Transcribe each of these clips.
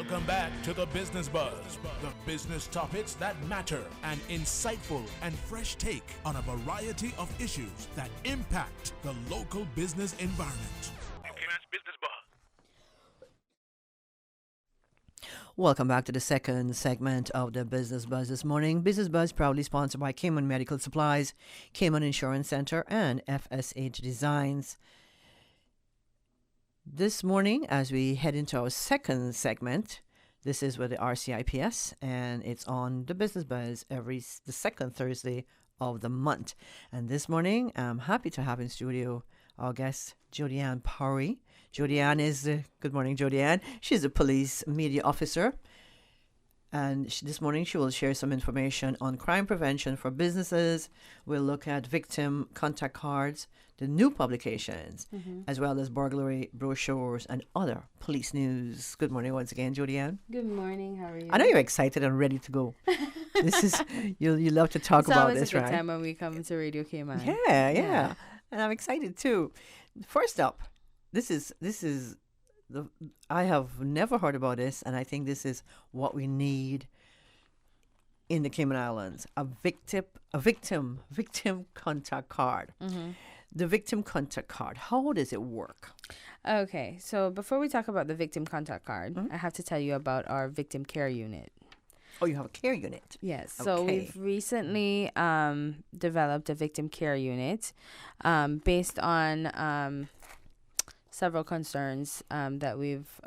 Welcome back to the Business Buzz, the business topics that matter, an insightful and fresh take on a variety of issues that impact the local business environment. Business Buzz. Welcome back to the second segment of the Business Buzz this morning. Business Buzz proudly sponsored by Cayman Medical Supplies, Cayman Insurance Center, and FSH Designs. This morning, as we head into our second segment, this is with the RCIPS, and it's on the Business Buzz the second Thursday of the month. And this morning, I'm happy to have in studio our guest, Jodianne Powery. Jodianne is, good morning, Jodianne. She's a police media officer. And this morning she will share some information on crime prevention for businesses. We'll look at victim contact cards, the new publications, as well as burglary brochures and other police news. Good morning once again, Jodianne. Good morning. How are you? I know you're excited and ready to go. This is you love to talk about this, right? It's always a good time when we come to Radio Cayman. Yeah. And I'm excited too. First up, this is I have never heard about this, and I think this is what we need in the Cayman Islands: a victim contact card. The victim contact card. How does it work? Okay, so before we talk about the victim contact card, I have to tell you about our victim care unit. Oh, you have a care unit? Yes. So we've recently developed a victim care unit based on several concerns that we've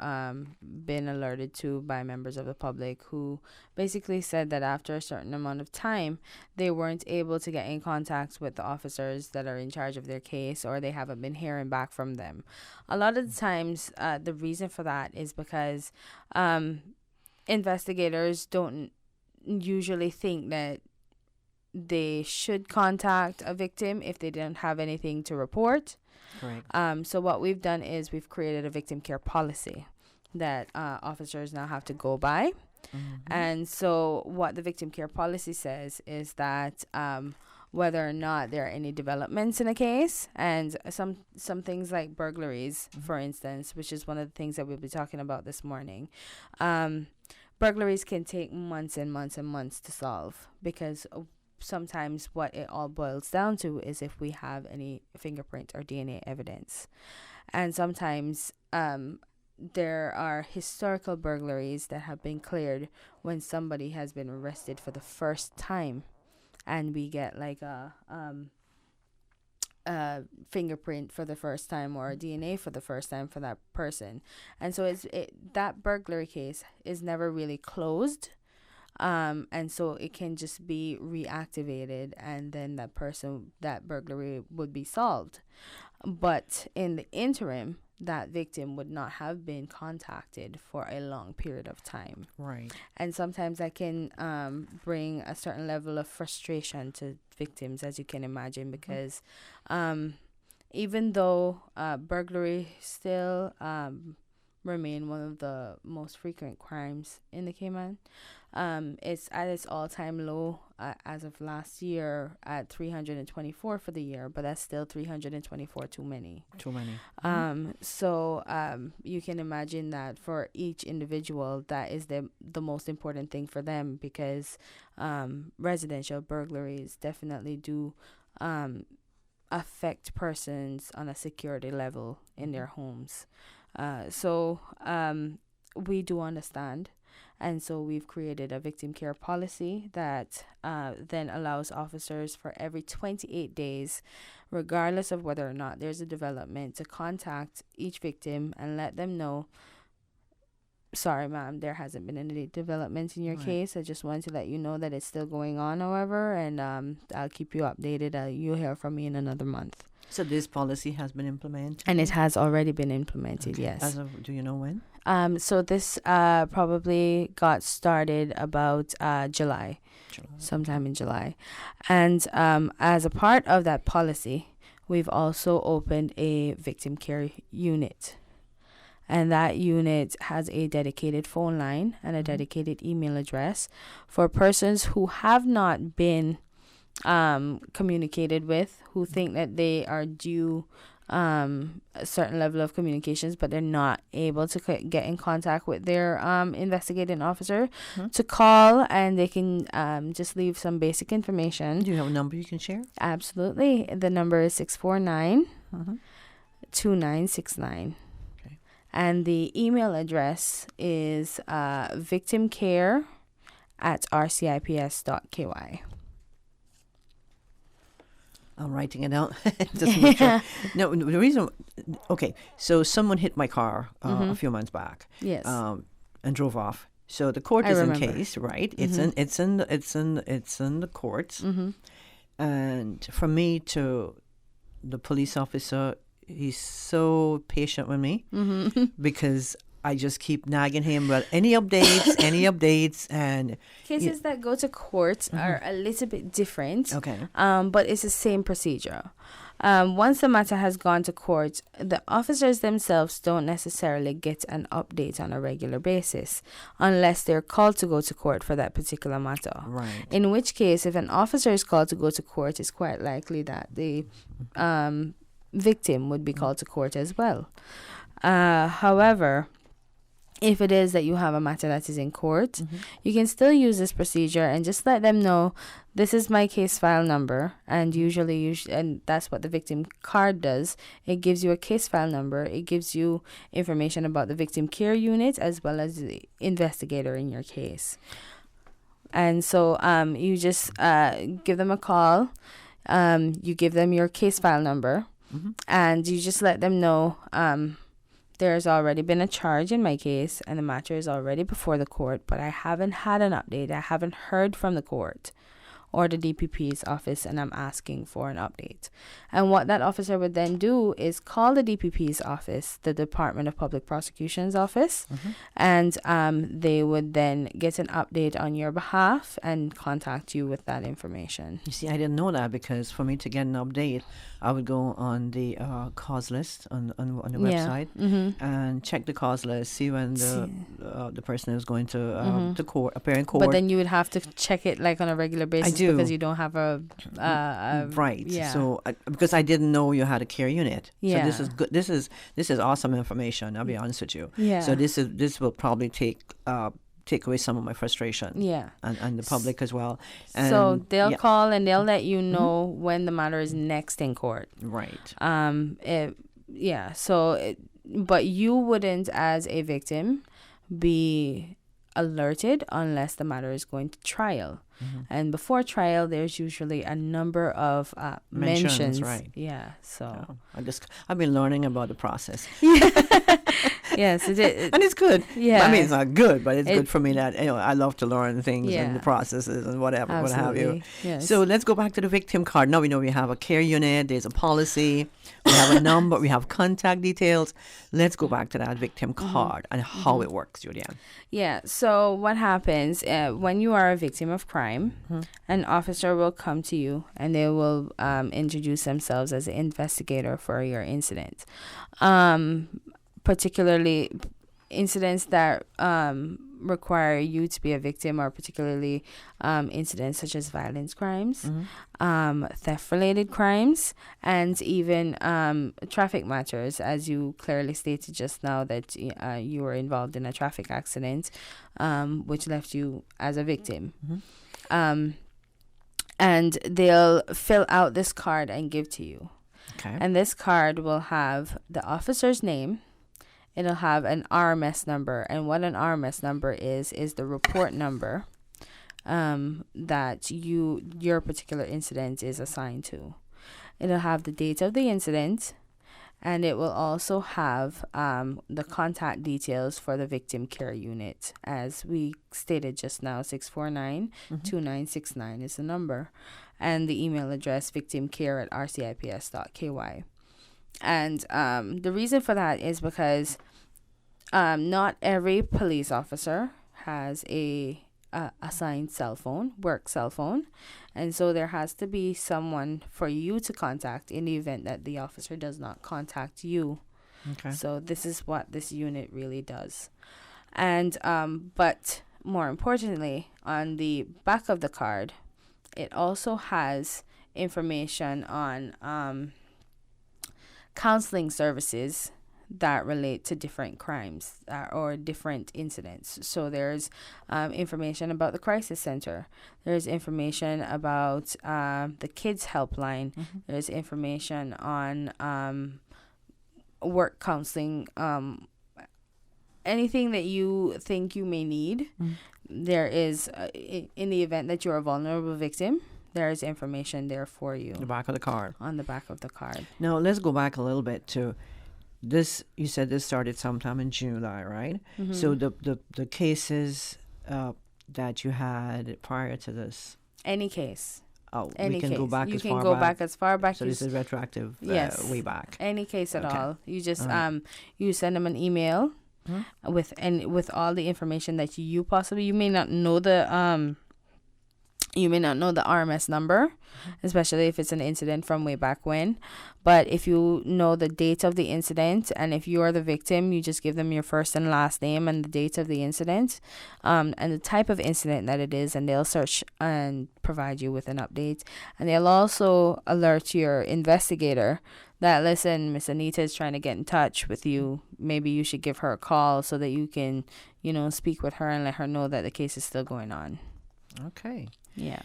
been alerted to by members of the public who basically said that after a certain amount of time, they weren't able to get in contact with the officers that are in charge of their case, or they haven't been hearing back from them. A lot of the times, the reason for that is because investigators don't usually think that they should contact a victim if they don't have anything to report. Correct. So what we've done is we've created a victim care policy that officers now have to go by. And so what the victim care policy says is that whether or not there are any developments in a case, and some things like burglaries, for instance, which is one of the things that we'll be talking about this morning. Burglaries can take months and months and months to solve, because sometimes what it all boils down to is if we have any fingerprint or DNA evidence. And sometimes there are historical burglaries that have been cleared when somebody has been arrested for the first time, and we get like a fingerprint for the first time or a DNA for the first time for that person. And so that burglary case is never really closed. And so it can just be reactivated, and then that burglary would be solved. But in the interim, that victim would not have been contacted for a long period of time. Right. And sometimes that can bring a certain level of frustration to victims, as you can imagine, because even though burglary still remain one of the most frequent crimes in the Cayman, it's at its all-time low as of last year at 324 for the year, but that's still 324 too many. So you can imagine that for each individual, that is the most important thing for them, because residential burglaries definitely do affect persons on a security level in their homes. So we do understand. And so we've created a victim care policy that then allows officers for every 28 days, regardless of whether or not there's a development, to contact each victim and let them know, sorry, ma'am, there hasn't been any developments in your case. I just wanted to let you know that it's still going on, however, and I'll keep you updated. You'll hear from me in another month. So this policy has been implemented? And it has already been implemented, yes. As of, do you know when? So this probably got started about July, sometime in July. And as a part of that policy, we've also opened a victim care unit. And that unit has a dedicated phone line and a dedicated email address for persons who have not been communicated with, who think that they are due a certain level of communications, but they're not able to get in contact with their investigating officer, to call, and they can just leave some basic information. Do you have a number you can share? Absolutely. The number is 649 2969. Okay. And the email address is victimcare@rcips.ky. I'm writing it out. Just make sure. No, the reason. Okay, so someone hit my car a few months back. Yes. And drove off. So the court I is remember. in case, right? It's in the courts. And for me to the police officer, he's so patient with me because I just keep nagging him. Well, any updates, and Cases that go to court are a little bit different. okay, But it's the same procedure. Once the matter has gone to court, the officers themselves don't necessarily get an update on a regular basis unless they're called to go to court for that particular matter. right, In which case, if an officer is called to go to court, it's quite likely that the victim would be called to court as well. However, if it is that you have a matter that is in court, you can still use this procedure and just let them know, this is my case file number. And usually, and that's what the victim card does. It gives you a case file number. It gives you information about the victim care unit as well as the investigator in your case. And so you just give them a call. You give them your case file number. And you just let them know there's already been a charge in my case and the matter is already before the court, but I haven't had an update. I haven't heard from the court or the DPP's office, and I'm asking for an update. And what that officer would then do is call the DPP's office, the Department of Public Prosecution's office, and they would then get an update on your behalf and contact you with that information. You see, I didn't know that because for me to get an update, I would go on the cause list on the website and check the cause list, see when the person is going to court, appear in court. But then you would have to check it like on a regular basis because you don't have a right. Yeah. So because I didn't know you had a care unit. Yeah. So this is good. This is awesome information. I'll be honest with you. Yeah. So this will probably take away some of my frustration. Yeah. And the public as well. So And they'll yeah. call and they'll let you know when the matter is next in court. Right. But you wouldn't, as a victim, be alerted unless the matter is going to trial. And before trial, there's usually a number of mentions. Right. Yeah. So. I've been learning about the process. Yes, it is. And it's good. Yeah. I mean, it's not good, but it's good for me that I love to learn things and the processes and whatever, what have you. Yes. So let's go back to the victim card. Now we know we have a care unit, there's a policy, we have a number, we have contact details. Let's go back to that victim card and how it works, Julianne. Yeah. So what happens when you are a victim of crime, an officer will come to you and they will introduce themselves as an investigator for your incident. Particularly incidents that require you to be a victim, or particularly incidents such as violence crimes, theft-related crimes, and even traffic matters, as you clearly stated just now that you were involved in a traffic accident, which left you as a victim. And they'll fill out this card and give to you. Okay. And this card will have the officer's name. It'll have an RMS number, and what an RMS number is the report number that your particular incident is assigned to. It'll have the date of the incident, and it will also have the contact details for the victim care unit. As we stated just now, 649-2969 is the number, and the email address victimcare@rcips.ky. And the reason for that is because not every police officer has a assigned work cell phone. And so there has to be someone for you to contact in the event that the officer does not contact you. Okay. So this is what this unit really does. And but more importantly, on the back of the card, it also has information on counseling services that relate to different crimes or different incidents. So there's information about the crisis center. There's information about the kids helpline. There's information on work counseling, anything that you think you may need. There is, in the event that you're a vulnerable victim, there is information there for you. The back of the card. On the back of the card. Now, let's go back a little bit to this. You said this started sometime in July, right? So the cases that you had prior to this. Any case. Oh, Any we can case. go back you as can far go back. back as far back So as this is retroactive. yes, way back. Any case at Okay. all. You just All you send them an email with all the information that you possibly. You may not know the RMS number, especially if it's an incident from way back when. But if you know the date of the incident, and if you are the victim, you just give them your first and last name and the date of the incident, and the type of incident that it is, and they'll search and provide you with an update. And they'll also alert your investigator that, listen, Miss Anita is trying to get in touch with you. Maybe you should give her a call so that you can, speak with her and let her know that the case is still going on. Okay. Yeah.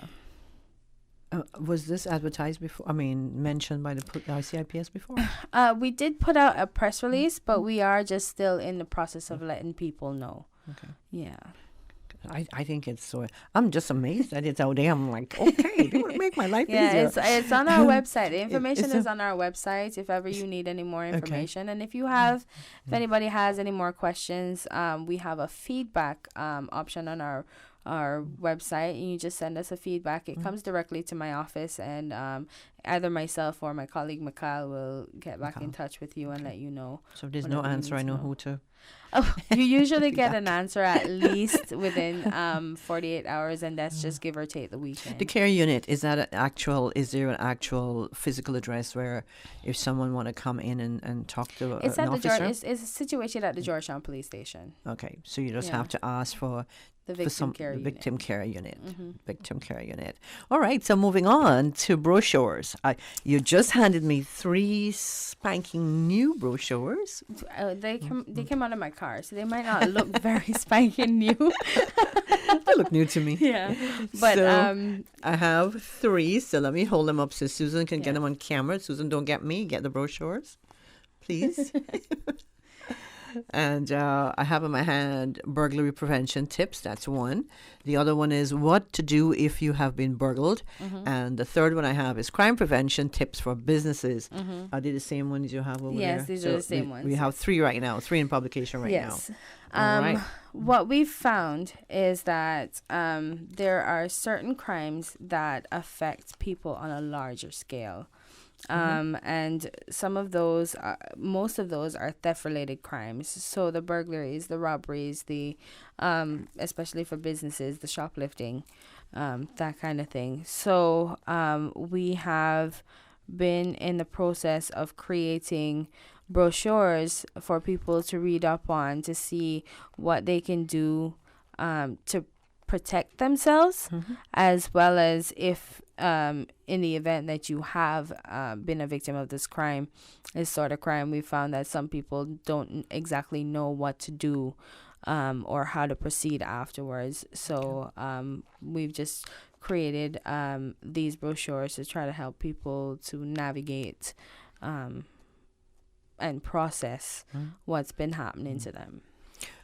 Was this advertised before? I mean, mentioned by the RCIPS before? We did put out a press release, but we are just still in the process of letting people know. Okay. Yeah. I think it's so. I'm just amazed that it's out there. I'm like, okay, they would make my life Yeah, easier. it's on our website. The information It's is on our website if ever you need any more information. And if anybody has any more questions, we have a feedback option on our website, and you just send us a feedback. It comes directly to my office, and either myself or my colleague Mikhail will get back in touch with you and let you know. So if there's no answer, I know who to. Oh, you usually get an answer at least within 48 hours, and that's just give or take the weekend. The care unit, is there an actual physical address where if someone want to come in and talk to It's an at officer? it's situated at the Georgetown Police Station. Okay, so you just Yeah. have to ask for The for victim care unit. victim care unit. Victim care unit. All right, so moving on to brochures. You just handed me 3 spanking new brochures. They came out of my car, so they might not look very spanking new. They look new to me. Yeah, but So, I have 3, so let me hold them up so Susan can get Yeah. them on camera. Susan, don't get me. Get the brochures, please. And I have in my hand burglary prevention tips. That's one. The other one is what to do if you have been burgled. And the third one I have is crime prevention tips for businesses. Are they the same ones you have over there? Yes, these are the same ones. We have 3 right now, 3 in publication right now. yes. All right. What we've found is that there are certain crimes that affect people on a larger scale. And some of those, most of those are theft-related crimes. So the burglaries, the robberies, the especially for businesses, the shoplifting, that kind of thing. So we have been in the process of creating brochures for people to read up on to see what they can do to protect themselves, as well as if in the event that you have been a victim of this sort of crime, we found that some people don't exactly know what to do or how to proceed afterwards. So we've just created these brochures to try to help people to navigate and process what's been happening to them.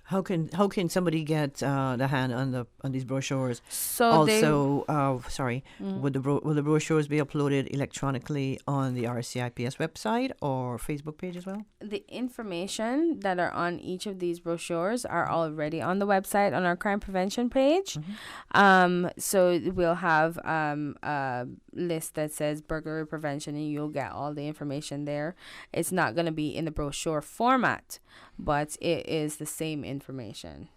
How can somebody get the hand on these brochures? So Also, will the brochures be uploaded electronically on the RCIPS website or Facebook page as well? the information that are on each of these brochures are already on the website on our crime prevention page. So we'll have a list that says burglary prevention, and you'll get all the information there. It's not going to be in the brochure format, but it is the same information.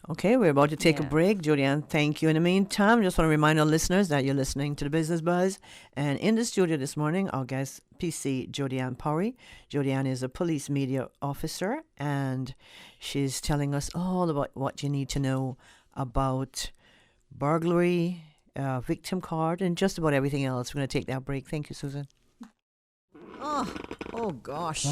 Okay, we're about to take a Yeah. break. Jodianne, thank you. In the meantime, just want to remind our listeners that you're listening to The Business Buzz. And in the studio this morning, our guest, PC Jodianne Pori. Jodianne is a police media officer, and she's telling us all about what you need to know about burglary, victim card, and just about everything else. We're going to take that break. Thank you, Susan. Oh gosh.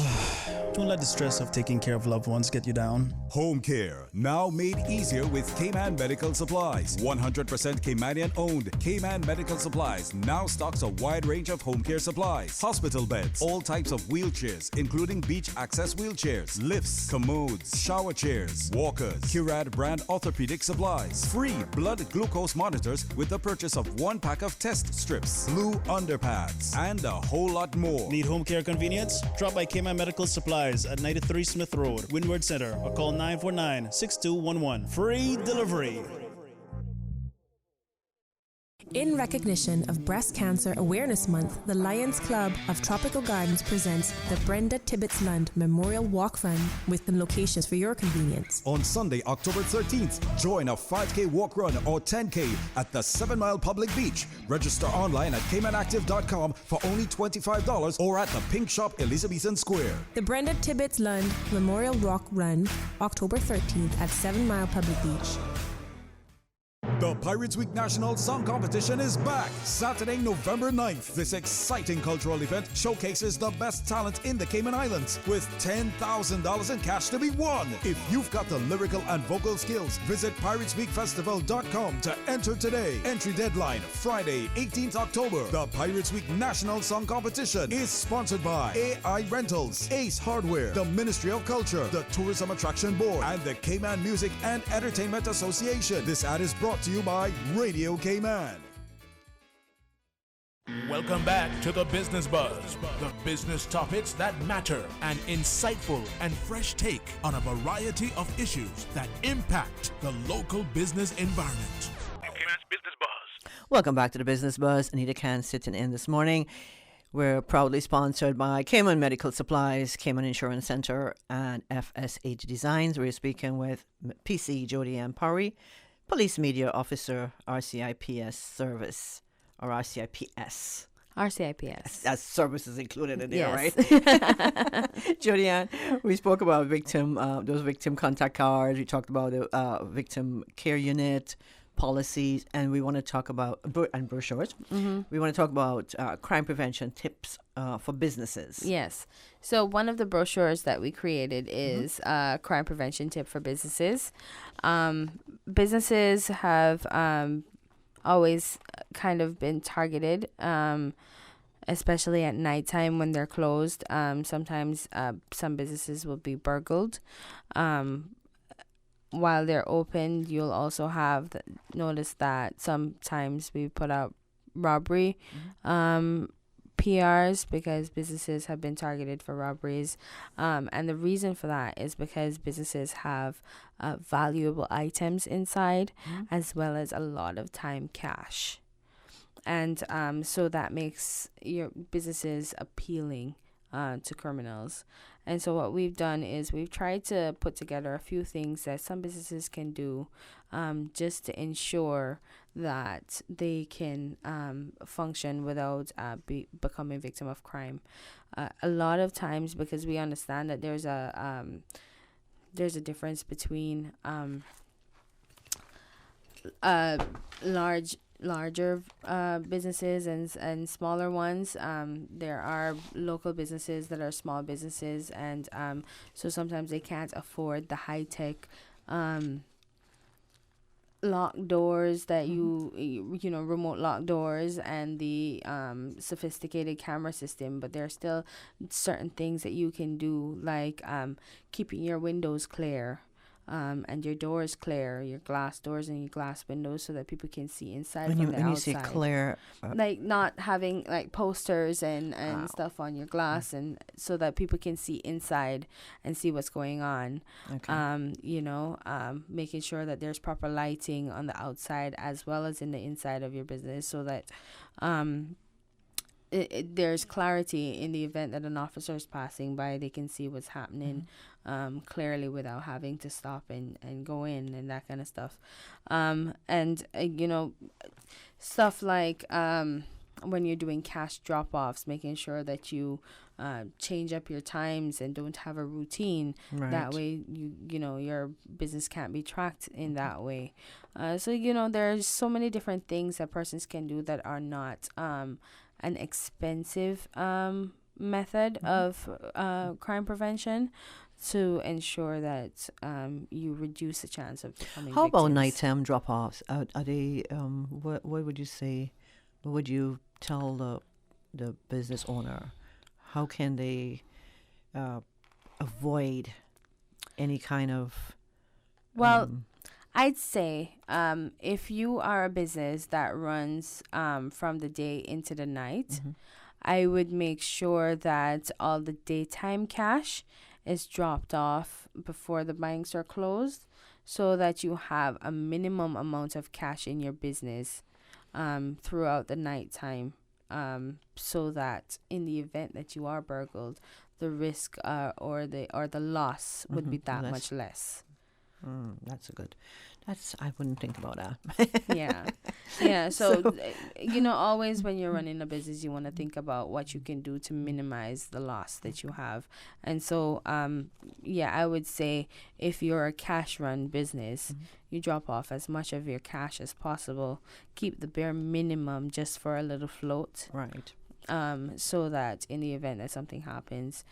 Don't let the stress of taking care of loved ones get you down. Home care, now made easier with K-Man Medical Supplies. 100% Caymanian owned. K-Man Medical Supplies now stocks a wide range of home care supplies. Hospital beds, all types of wheelchairs, including beach access wheelchairs, lifts, commodes, shower chairs, walkers, Curad brand orthopedic supplies. Free blood glucose monitors with the purchase of 1 pack of test strips, blue underpads, and a whole lot more. Need home care convenience? Drop by K-Man Medical Supplies at 93 Smith Road, Windward Center, or call 949-6211. Free delivery. In recognition of Breast Cancer Awareness Month, the Lions Club of Tropical Gardens presents the Brenda Tibbetts Lund Memorial Walk Run with locations for your convenience. On Sunday, October 13th, join a 5K walk run or 10K at the 7 Mile Public Beach. Register online at caymanactive.com for only $25 or at the Pink Shop, Elizabethan Square. The Brenda Tibbetts Lund Memorial Walk Run, October 13th at 7 Mile Public Beach. The Pirates Week National Song Competition is back Saturday, November 9th. This exciting cultural event showcases the best talent in the Cayman Islands with $10,000 in cash to be won. If you've got the lyrical and vocal skills, visit piratesweekfestival.com to enter today. Entry deadline Friday, 18th October. The Pirates Week National Song Competition is sponsored by AI Rentals, Ace Hardware, the Ministry of Culture, the Tourism Attraction Board, and the Cayman Music and Entertainment Association. This ad is brought to you by Radio Cayman. Welcome back to the Business Buzz, the business topics that matter, an insightful and fresh take on a variety of issues that impact the local business environment. Cayman's Business Buzz. Welcome back to the Business Buzz. Anita Khan sitting in this morning. We're proudly sponsored by Cayman Medical Supplies, Cayman Insurance Center, and FSH Designs. We're speaking with PC Jody Ann Parry, Police Media Officer, RCIPS Service, or RCIPS. RCIPS. That's services included in there, Yes. right? Jody Ann, we spoke about those victim contact cards. We talked about the victim care unit policies, and we want to talk about and brochures. Mm-hmm. We want to talk about crime prevention tips for businesses. Yes. So one of the brochures that we created is crime prevention tip for businesses. Businesses have always kind of been targeted, especially at nighttime when they're closed. Sometimes some businesses will be burgled. While they're open, you'll also have notice that sometimes we put out robbery PRs because businesses have been targeted for robberies. And the reason for that is because businesses have valuable items inside as well as a lot of time cash. And so that makes your businesses appealing to criminals. And so what we've done is we've tried to put together a few things that some businesses can do just to ensure that they can function without becoming victim of crime. A lot of times, because we understand that there's a difference between larger businesses and smaller ones. There are local businesses that are small businesses, and so sometimes they can't afford the high-tech lock doors that you know, remote lock doors and the sophisticated camera system, but there are still certain things that you can do, like keeping your windows clear. And your doors clear, your glass doors and your glass windows, so that people can see inside from the outside. When you say clear, like not having like posters and stuff on your glass, and so that people can see inside and see what's going on. Okay. Making sure that there's proper lighting on the outside as well as in the inside of your business, so that there's clarity in the event that an officer is passing by. They can see what's happening clearly without having to stop and go in and that kind of stuff. Stuff like when you're doing cash drop-offs, making sure that you change up your times and don't have a routine. Right. That way, your business can't be tracked in that way. There's so many different things that persons can do that are not an expensive method of crime prevention to ensure that you reduce the chance of becoming How about victims. nighttime drop-offs? Are they? What would you say? What would you tell the business owner? How can they avoid any kind of? Well, I'd say if you are a business that runs from the day into the night, I would make sure that all the daytime cash is dropped off before the banks are closed, so that you have a minimum amount of cash in your business throughout the nighttime, so that in the event that you are burgled, the risk or the loss would be that much less. That's a good. I wouldn't think about that. Yeah. So always when you're running a business, you want to think about what you can do to minimize the loss that you have. And so, I would say if you're a cash run business, you drop off as much of your cash as possible. Keep the bare minimum just for a little float. Right. So that in the event that something happens,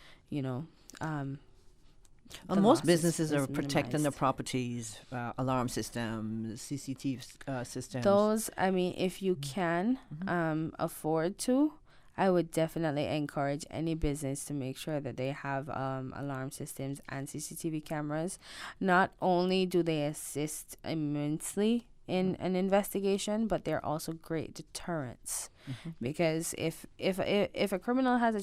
most businesses are protecting minimized. their properties, alarm systems, CCTV systems. Those, if you can afford to, I would definitely encourage any business to make sure that they have alarm systems and CCTV cameras. Not only do they assist immensely in an investigation, but they're also great deterrents. Because if a criminal has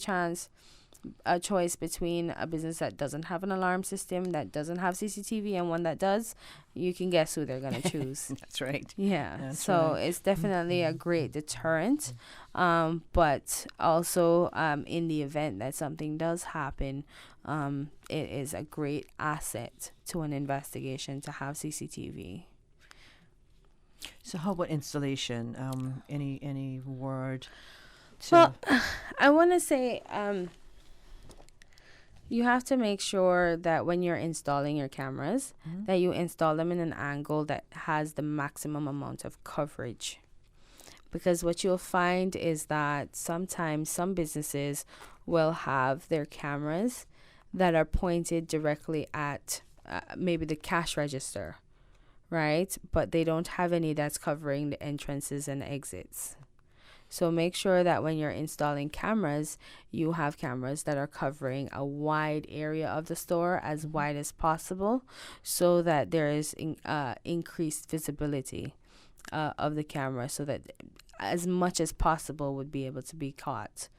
a choice between a business that doesn't have an alarm system, that doesn't have CCTV, and one that does, you can guess who they're going to choose. That's right. Yeah. That's so right. it's definitely a great deterrent. But also in the event that something does happen, it is a great asset to an investigation to have CCTV. So how about installation? Any word? Well, I want to say you have to make sure that when you're installing your cameras, that you install them in an angle that has the maximum amount of coverage. Because what you'll find is that sometimes some businesses will have their cameras that are pointed directly at maybe the cash register, right? But they don't have any that's covering the entrances and exits. So make sure that when you're installing cameras, you have cameras that are covering a wide area of the store, as wide as possible, so that there is increased visibility of the camera, so that as much as possible would be able to be caught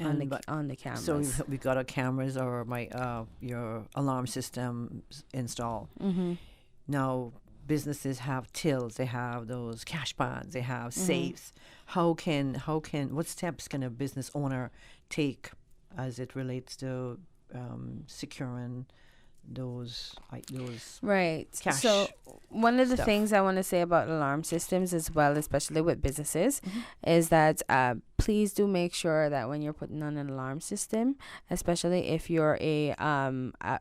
on the cameras. So we got our cameras or your alarm system installed. Now businesses have tills, they have those cash ponds, they have safes. What steps can a business owner take as it relates to securing those right cash? So one of the stuff. things I want to say about alarm systems as well, especially with businesses, is that please do make sure that when you're putting on an alarm system, especially if you're a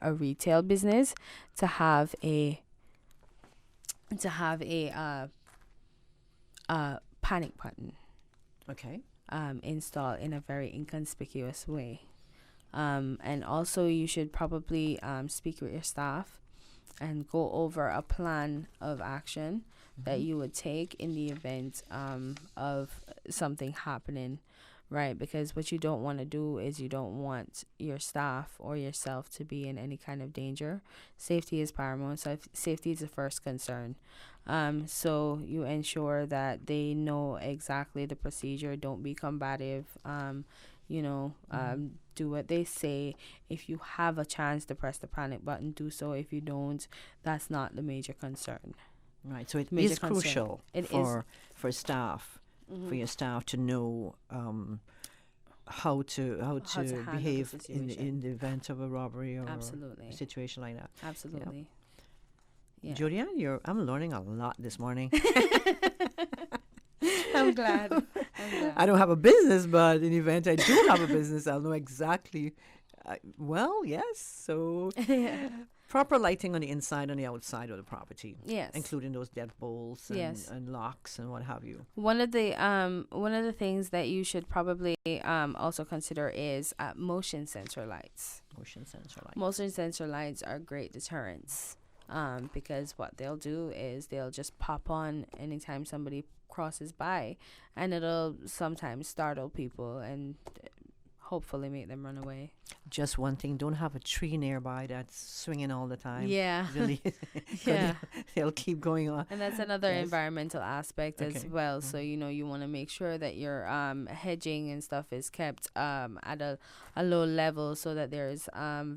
retail business, to have a panic button installed in a very inconspicuous way. And also you should probably speak with your staff and go over a plan of action that you would take in the event of something happening, right? Because what you don't want to do is you don't want your staff or yourself to be in any kind of danger. Safety is paramount. So safety is the first concern. So you ensure that they know exactly the procedure. Don't be combative. Do what they say. If you have a chance to press the panic button, do so. If you don't, that's not the major concern. Right. So it Major is concern. crucial for staff, for your staff to know how to behave in the event of a robbery or Absolutely. a situation like that. Absolutely. Yeah. Julianne, I'm learning a lot this morning. I'm glad. I don't have a business, but in the event I do have a business, I'll know exactly. Yes. So Proper lighting on the inside and the outside of the property. Yes. Including those deadbolts and locks and what have you. One of the things that you should probably also consider is motion sensor lights. Motion sensor lights are great deterrents because what they'll do is they'll just pop on anytime somebody crosses by, and it'll sometimes startle people and hopefully make them run away. Just one thing, don't have a tree nearby that's swinging all the time. Yeah. Really, Yeah. they'll keep going on. And that's another Yes. environmental aspect as Okay. well. So, you want to make sure that your hedging and stuff is kept at a low level so that there's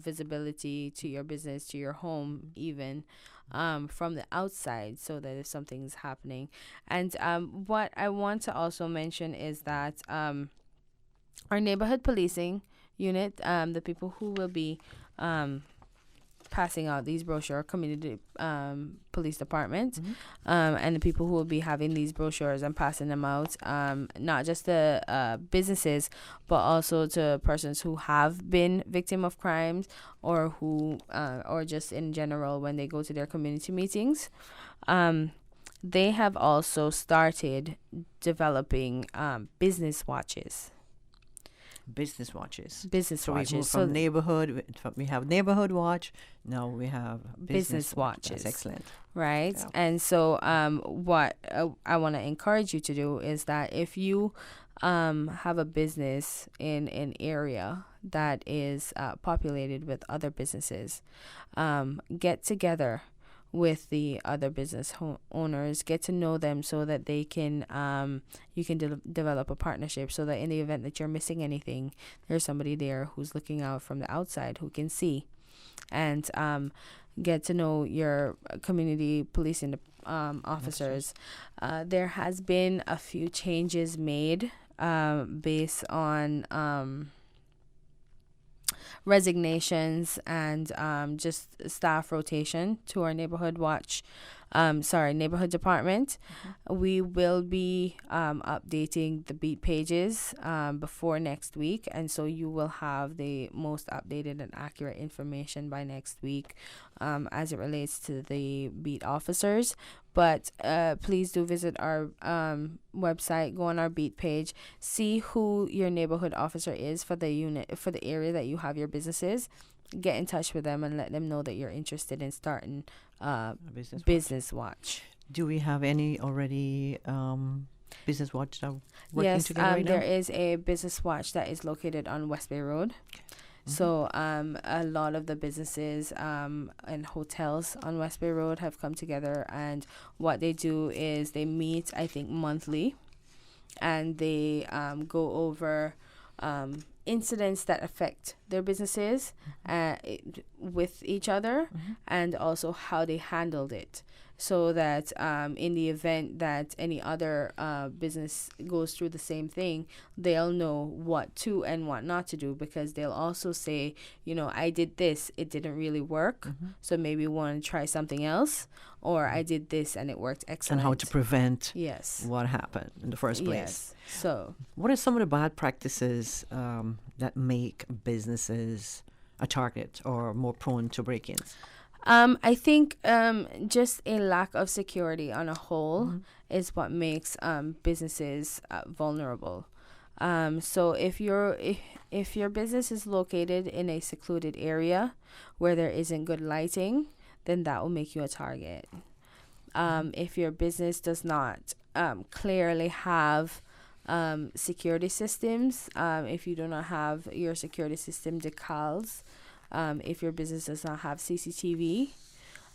visibility to your business, to your home even. From the outside, so that if something's happening. And what I want to also mention is that our neighborhood policing unit, the people who will be passing out these brochure, community police department, and the people who will be having these brochures and passing them out, not just the businesses, but also to persons who have been victim of crimes or who, or just in general when they go to their community meetings. They have also started developing business watches. Business watches. So We move from neighborhood. We have neighborhood watch. Now we have business watches. That's excellent. Right. Yeah. And so what I want to encourage you to do is that if you have a business in an area that is populated with other businesses, get together with the other business owners, get to know them so that they can you can develop a partnership, so that in the event that you're missing anything, there's somebody there who's looking out from the outside who can see, and get to know your community policing officers. There has been a few changes made based on resignations and just staff rotation to our neighborhood department. We will be updating the beat pages before next week, and so you will have the most updated and accurate information by next week as it relates to the beat officers. But please do visit our website, go on our beat page, see who your neighborhood officer is for the unit, for the area that you have your businesses. Get in touch with them and let them know that you're interested in starting a business watch. Do we have any already business watch that are working together right now? There is a business watch that is located on West Bay Road. So a lot of the businesses and hotels on West Bay Road have come together, and what they do is they meet, I think, monthly, and they go over incidents that affect their businesses with each other, and also how they handled it, so that in the event that any other business goes through the same thing, they'll know what to and what not to do, because they'll also say, I did this, it didn't really work, so maybe want to try something else, or I did this and it worked excellent. And how to prevent yes. what happened in the first place. Yes. So what are some of the bad practices that make businesses a target or more prone to break-ins? I think just a lack of security on a whole is what makes businesses vulnerable. So if your business is located in a secluded area where there isn't good lighting, then that will make you a target. If your business does not clearly have security systems, if you do not have your security system decals, if your business does not have CCTV,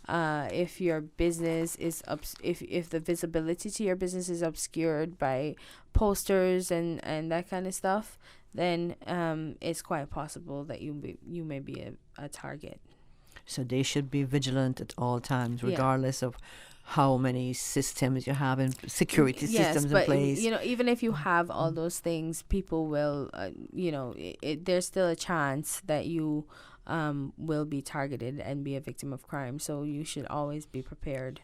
if your business is if the visibility to your business is obscured by posters and that kind of stuff, then it's quite possible that you may be a target. So they should be vigilant at all times, regardless of how many systems you have and security systems in place. Even if you have all those things, people will, there's still a chance that you will be targeted and be a victim of crime. So you should always be prepared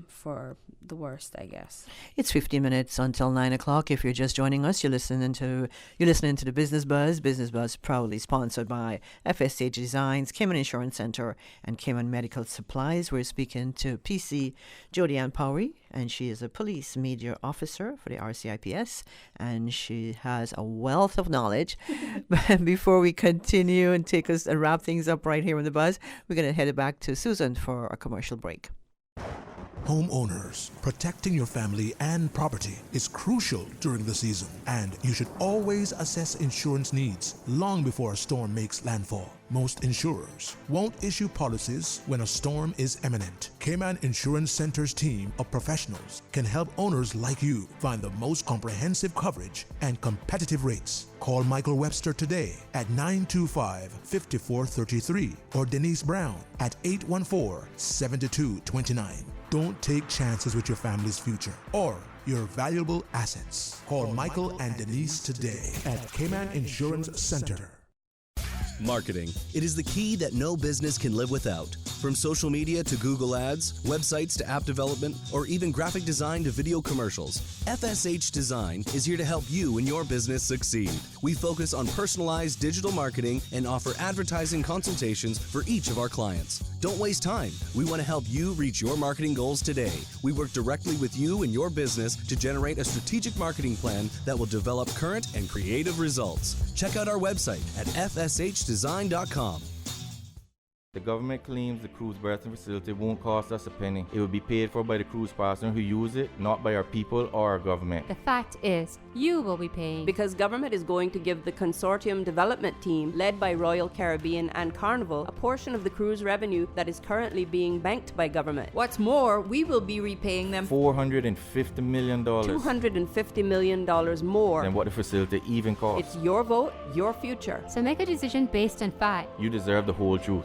for the worst, I guess. It's 15 minutes until 9 o'clock. If you're just joining us, you're listening to the Business Buzz. Business Buzz proudly sponsored by FSH Designs, Cayman Insurance Center, and Cayman Medical Supplies. We're speaking to PC Jodianne Powery, and she is a police media officer for the RCIPS, and she has a wealth of knowledge. But before we continue and take us and wrap things up right here on the Buzz, we're going to head back to Susan for a commercial break. Homeowners, protecting your family and property is crucial during the season, and you should always assess insurance needs long before a storm makes landfall. Most insurers won't issue policies when a storm is imminent. Cayman Insurance Center's team of professionals can help owners like you find the most comprehensive coverage and competitive rates. Call Michael Webster today at 925-5433 or Denise Brown at 814-7229. Don't take chances with your family's future or your valuable assets. Call Michael and Denise today at Cayman Insurance Center. Marketing. It is the key that no business can live without. From social media to Google Ads, websites to app development, or even graphic design to video commercials, FSH Design is here to help you and your business succeed. We focus on personalized digital marketing and offer advertising consultations for each of our clients. Don't waste time. We want to help you reach your marketing goals today. We work directly with you and your business to generate a strategic marketing plan that will develop current and creative results. Check out our website at fshdesign.com. The government claims the cruise berthing facility won't cost us a penny. It will be paid for by the cruise passenger who use it, not by our people or our government. The fact is, you will be paying. Because government is going to give the consortium development team, led by Royal Caribbean and Carnival, a portion of the cruise revenue that is currently being banked by government. What's more, we will be repaying them $450 million. $250 million more than what the facility even costs. It's your vote, your future. So make a decision based on fact. You deserve the whole truth.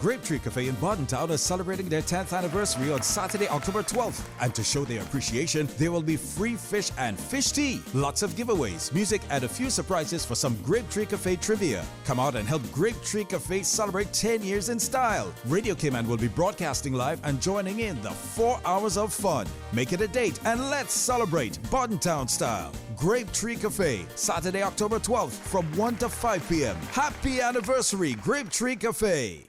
Grapetree Cafe in Bordentown is celebrating their 10th anniversary on Saturday, October 12th. And to show their appreciation, there will be free fish and fish tea, lots of giveaways, music, and a few surprises for some Grapetree Cafe trivia. Come out and help Grapetree Cafe celebrate 10 years in style. Radio Cayman will be broadcasting live and joining in the 4 hours of fun. Make it a date and let's celebrate Bordentown style. Grapetree Cafe, Saturday, October 12th from 1 to 5 p.m. Happy anniversary, Grapetree Cafe.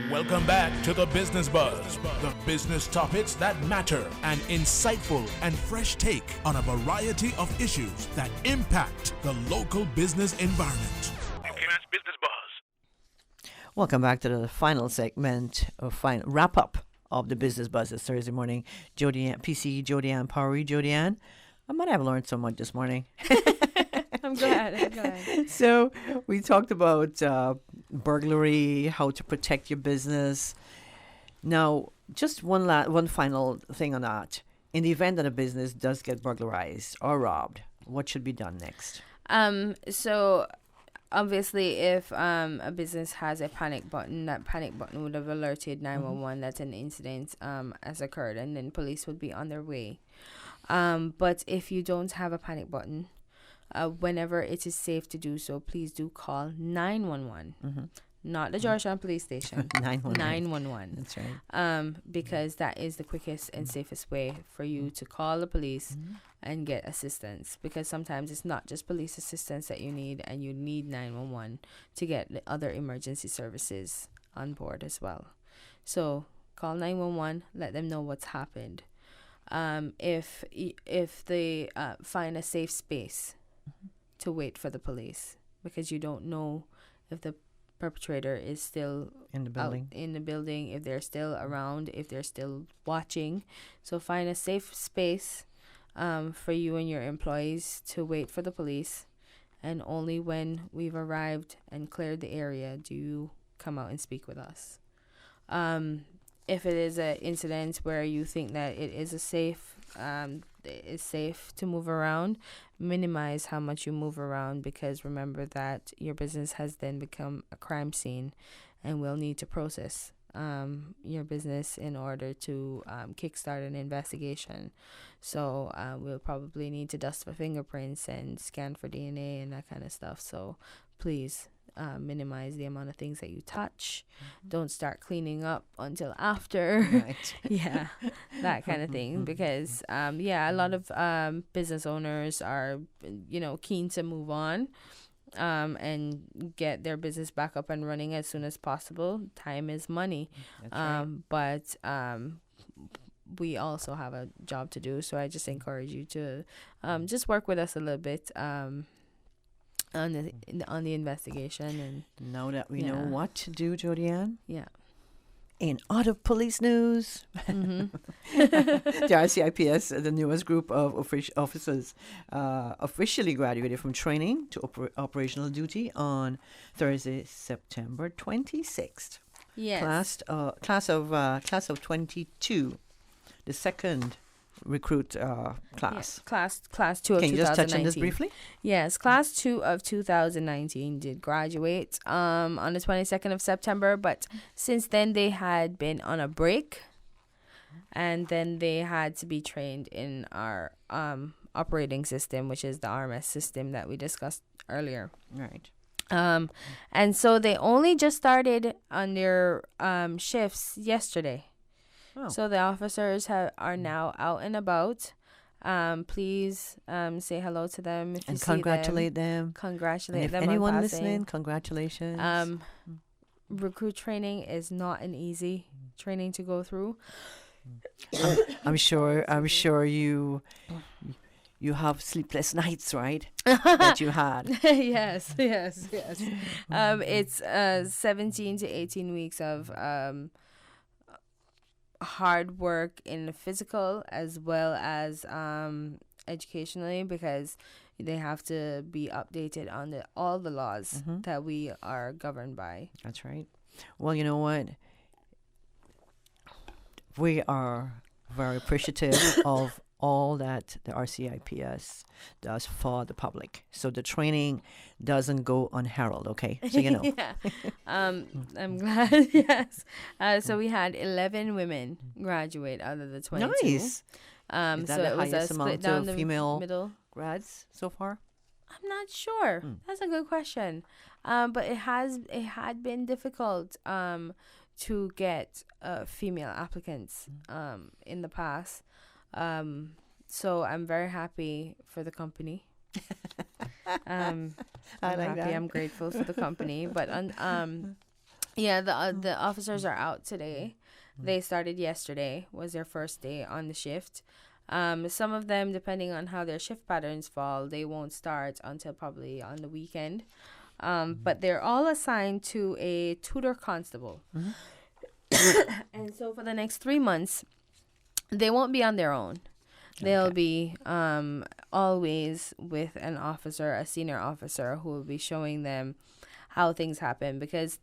Welcome back to the Business Buzz, the business topics that matter, an insightful and fresh take on a variety of issues that impact the local business environment. Cayman's Business Buzz. Welcome back to the final segment, wrap up of the Business Buzz this Thursday morning. PC Jodianne Powery. Jodianne, I might have learned so much this morning. I'm glad. So we talked about burglary, how to protect your business. Now, just one final thing on that. In the event that a business does get burglarized or robbed, what should be done next? So obviously, if a business has a panic button, that panic button would have alerted 911 that an incident has occurred, and then police would be on their way. But if you don't have a panic button, whenever it is safe to do so, please do call 911, not the Georgetown Police Station. 911. That's right. Because that is the quickest and safest way for you to call the police and get assistance. Because sometimes it's not just police assistance that you need, and you need 911 to get the other emergency services on board as well. So call 911, let them know what's happened. If they find a safe space to wait for the police, because you don't know if the perpetrator is still in the building, if they're still around, if they're still watching. So find a safe space for you and your employees to wait for the police, and only when we've arrived and cleared the area do you come out and speak with us. If it is an incident where you think that it is safe to move around, minimize how much you move around, because remember that your business has then become a crime scene, and we'll need to process your business in order to kickstart an investigation. So we'll probably need to dust for fingerprints and scan for DNA and that kind of stuff. So please minimize the amount of things that you touch. Don't start cleaning up until after. Right. Yeah, that kind of thing. Because, a lot of business owners are, keen to move on and get their business back up and running as soon as possible. Time is money. That's right. But we also have a job to do. So I just encourage you to just work with us a little bit on the investigation. And now that we know what to do, Jodianne. Yeah. In other police news, the RCIPS, the newest group of officers, officially graduated from training to operational duty on Thursday, September 26th. Yes. Class of 22, the second recruit class. Yes, class 2 of 2019. Can you just touch on this briefly? Yes, class 2 of 2019 did graduate on the 22nd of September, but since then they had been on a break, and then they had to be trained in our operating system, which is the RMS system that we discussed earlier. Right. And so they only just started on their shifts yesterday. Oh. So the officers are now out and about. Please say hello to them if you see congratulate them. Congratulate and them. If anyone on listening, congratulations. Recruit training is not an easy training to go through. I'm sure you have sleepless nights, right? That you had. Yes. It's 17 to 18 weeks of hard work in the physical as well as educationally, because they have to be updated on all the laws that we are governed by. That's right. Well, you know what? We are very appreciative of all that the RCIPS does for the public. So the training doesn't go unheralded, okay? So you know. Yeah. I'm glad, yes. So we had 11 women graduate out of the 22. Nice. Is that so the it was highest a split amount down of the female middle. grads so far? I'm not sure. That's a good question. But it had been difficult to get female applicants in the past. So I'm very happy for the company. I'm grateful for the company. But the officers are out today. They started yesterday, was their first day on the shift. Some of them, depending on how their shift patterns fall, they won't start until probably on the weekend. But they're all assigned to a tutor constable. And so for the next 3 months, they won't be on their own. They'll be always with an officer, a senior officer, who will be showing them how things happen, because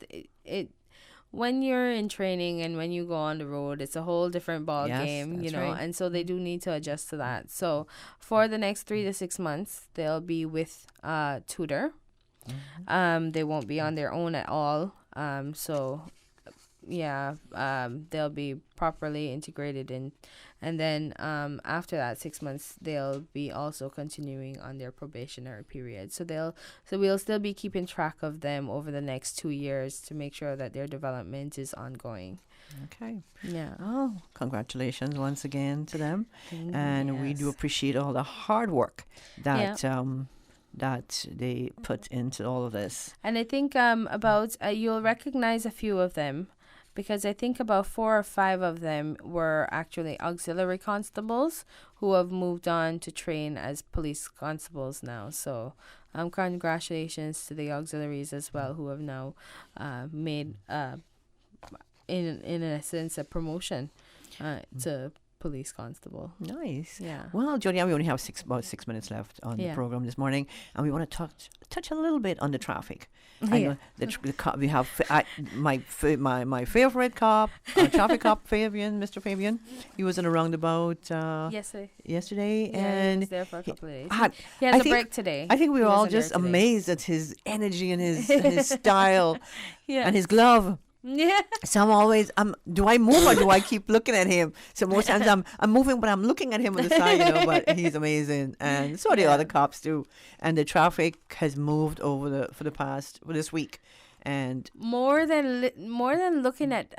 it when you're in training and when you go on the road, it's a whole different ball game, you know, right. and so they do need to adjust to that. So for the next 3 to 6 months, they'll be with a tutor. They won't be on their own at all. They'll be properly integrated in, and then after that 6 months, they'll be also continuing on their probationary period. So we'll still be keeping track of them over the next 2 years to make sure that their development is ongoing. Okay. Yeah. Oh, congratulations once again to them. And we do Yes. appreciate all the hard work that that they put into all of this. And I think you'll recognize a few of them, because I think about 4 or 5 of them were actually auxiliary constables who have moved on to train as police constables now. So congratulations to the auxiliaries as well, who have now made, in a sense, a promotion to police constable. Nice. Yeah. Well, Jody, we only have about 6 minutes left on the program this morning, and we want to touch a little bit on the traffic. I know the cop. We have my favorite cop, traffic cop, Mr. Fabian. He was in a roundabout yesterday, and he was there for a couple of days. He I has a think, break today. I think we were all wasn't there just today. amazed at his energy and his style and his glove. Yeah. So I'm always, do I move or do I keep looking at him? So most times I'm moving, but I'm looking at him on the side, But he's amazing, and so the other cops do. And the traffic has moved over for this week, and more than looking at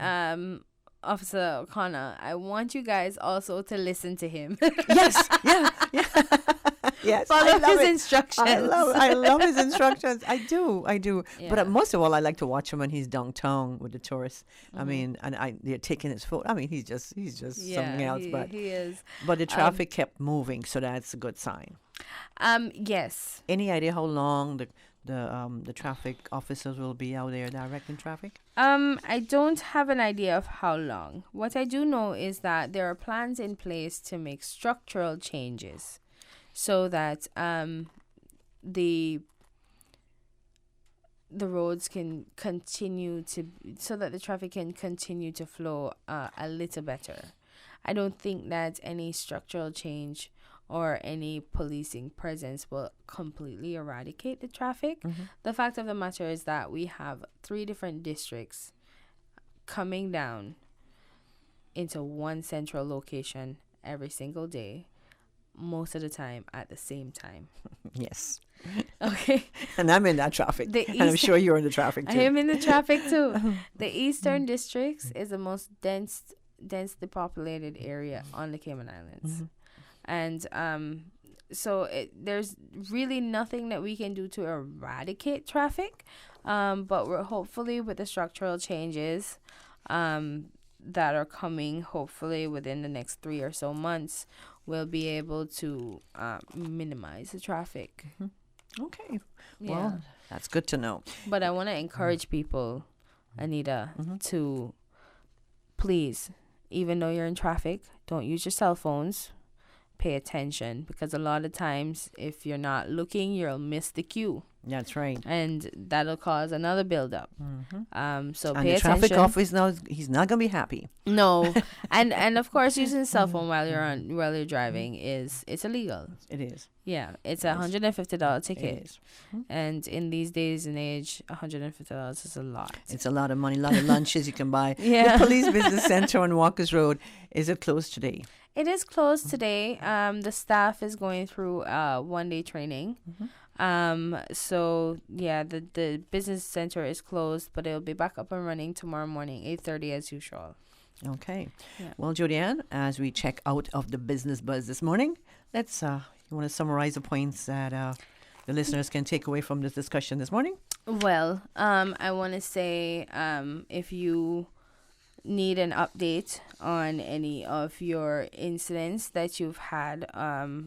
Officer O'Connor, I want you guys also to listen to him. Yes, yeah. Yes, follow his instructions. I love his instructions. I do. Yeah. But most of all, I like to watch him when he's downtown with the tourists. I mean, and they're taking his photo. I mean, he's just something else. But he is. But the traffic kept moving, so that's a good sign. Yes. Any idea how long the traffic officers will be out there directing traffic? I don't have an idea of how long. What I do know is that there are plans in place to make structural changes, so that the roads can continue to, so that the traffic can continue to flow a little better. I don't think that any structural change or any policing presence will completely eradicate the traffic. Mm-hmm. The fact of the matter is that we have 3 different districts coming down into one central location every single day, most of the time at the same time. Yes. Okay. And I'm in that traffic. And I'm sure you're in the traffic too. I am in the traffic too. The Eastern Districts is the most densely populated area on the Cayman Islands. Mm-hmm. And so there's really nothing that we can do to eradicate traffic. But we're hopefully, with the structural changes that are coming, hopefully within the next 3 or so months, we'll be able to minimize the traffic. Mm-hmm. Okay. Yeah. Well, that's good to know. But I want to encourage people, Anita, to please, even though you're in traffic, don't use your cell phones. Pay attention, because a lot of times if you're not looking, you'll miss the queue. That's right. And that'll cause another buildup. Mm-hmm. So and pay the attention. traffic officer knows he's not gonna be happy. No. and of course, using a cell phone while you're driving it's illegal. It is. Yeah, it's $150 ticket. It is. And in these days and age, $150 is a lot. It's a lot of money, a lot of lunches you can buy. Yeah. The Police Business Center on Walker's Road, is it closed today? It is closed today. The staff is going through 1-day training. So yeah, the business center is closed, but it'll be back up and running tomorrow morning, 8:30 as usual. Okay. Yeah. Well, Jodianne, as we check out of the business buzz this morning, let's you want to summarize the points that the listeners can take away from this discussion this morning? Well, I want to say if you need an update on any of your incidents that you've had,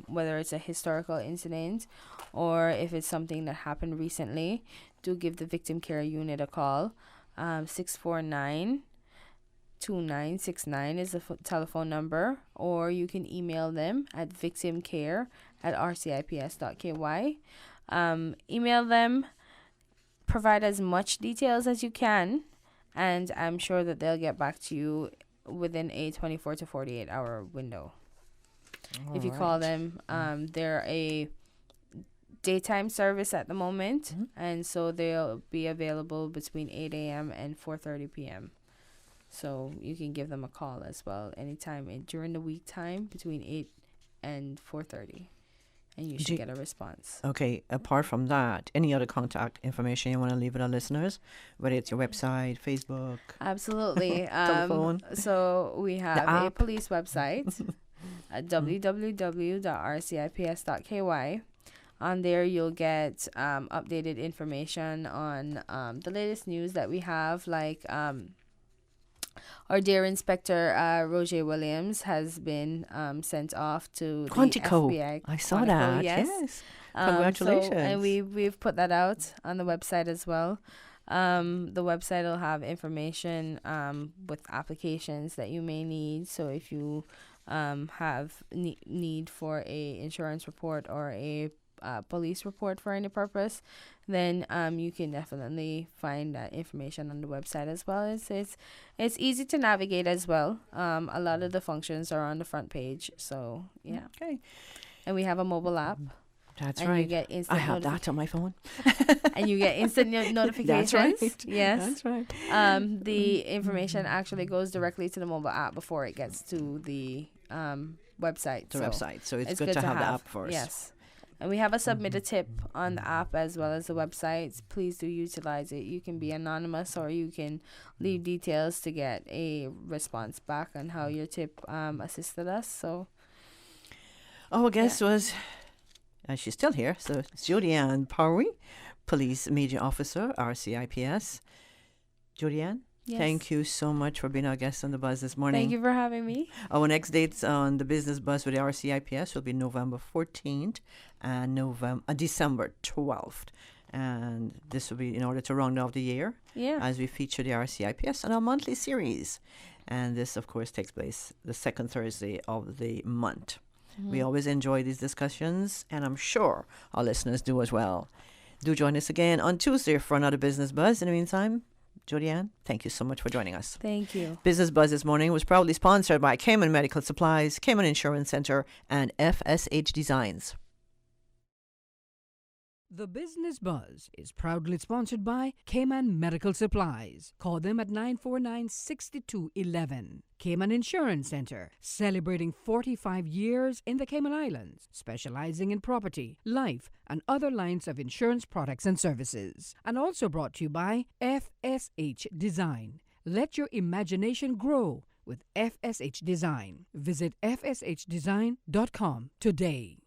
whether it's a historical incident or if it's something that happened recently, do give the Victim Care Unit a call. 649-2969 is the telephone number, or you can email them at victimcare@rcips.ky. Email them, provide as much details as you can, and I'm sure that they'll get back to you within a 24 to 48 hour window. If you call them, they're a daytime service at the moment, and so they'll be available between 8 a.m. and 4:30 p.m. So you can give them a call as well anytime during the week time between 8 and 4:30. And you should get a response. Okay. Apart from that, any other contact information you want to leave with our listeners, whether it's your website, Facebook? Absolutely. Telephone. So we have a police website at www.rcips.ky. On there, you'll get updated information on the latest news that we have, like our dear Inspector Roger Williams has been sent off to Quantico. the FBI. I saw Quantico, that. Yes. Congratulations. And we've put that out on the website as well. The website will have information with applications that you may need. So if you have need for a insurance report or a police report for any purpose, then you can definitely find that information on the website as well. It's easy to navigate as well. A lot of the functions are on the front page, so yeah. Okay. And we have a mobile app. That's and right. You get instant I have that on my phone. and you get instant notifications. That's right. Yes. That's right. The information actually goes directly to the mobile app before it gets to the website. So it's good to have the app first. Yes. And we have a submit a tip on the app as well as the website. Please do utilize it. You can be anonymous or you can leave details to get a response back on how your tip assisted us. So our guest was, she's still here, so it's Jodianne Parry, Police Media Officer, RCIPS. Jodianne, thank you so much for being our guest on The Buzz this morning. Thank you for having me. Our next dates on the Business Buzz with the RCIPS will be November 14th and December 12th. And this will be in order to round off the year as we feature the RCIPS on our monthly series. And this, of course, takes place the second Thursday of the month. We always enjoy these discussions, and I'm sure our listeners do as well. Do join us again on Tuesday for another Business Buzz. In the meantime, Jodianne, thank you so much for joining us. Thank you. Business Buzz this morning was proudly sponsored by Cayman Medical Supplies, Cayman Insurance Center, and FSH Designs. The Business Buzz is proudly sponsored by Cayman Medical Supplies. Call them at 949-6211. Cayman Insurance Center, celebrating 45 years in the Cayman Islands, specializing in property, life, and other lines of insurance products and services. And also brought to you by FSH Design. Let your imagination grow with FSH Design. Visit fshdesign.com today.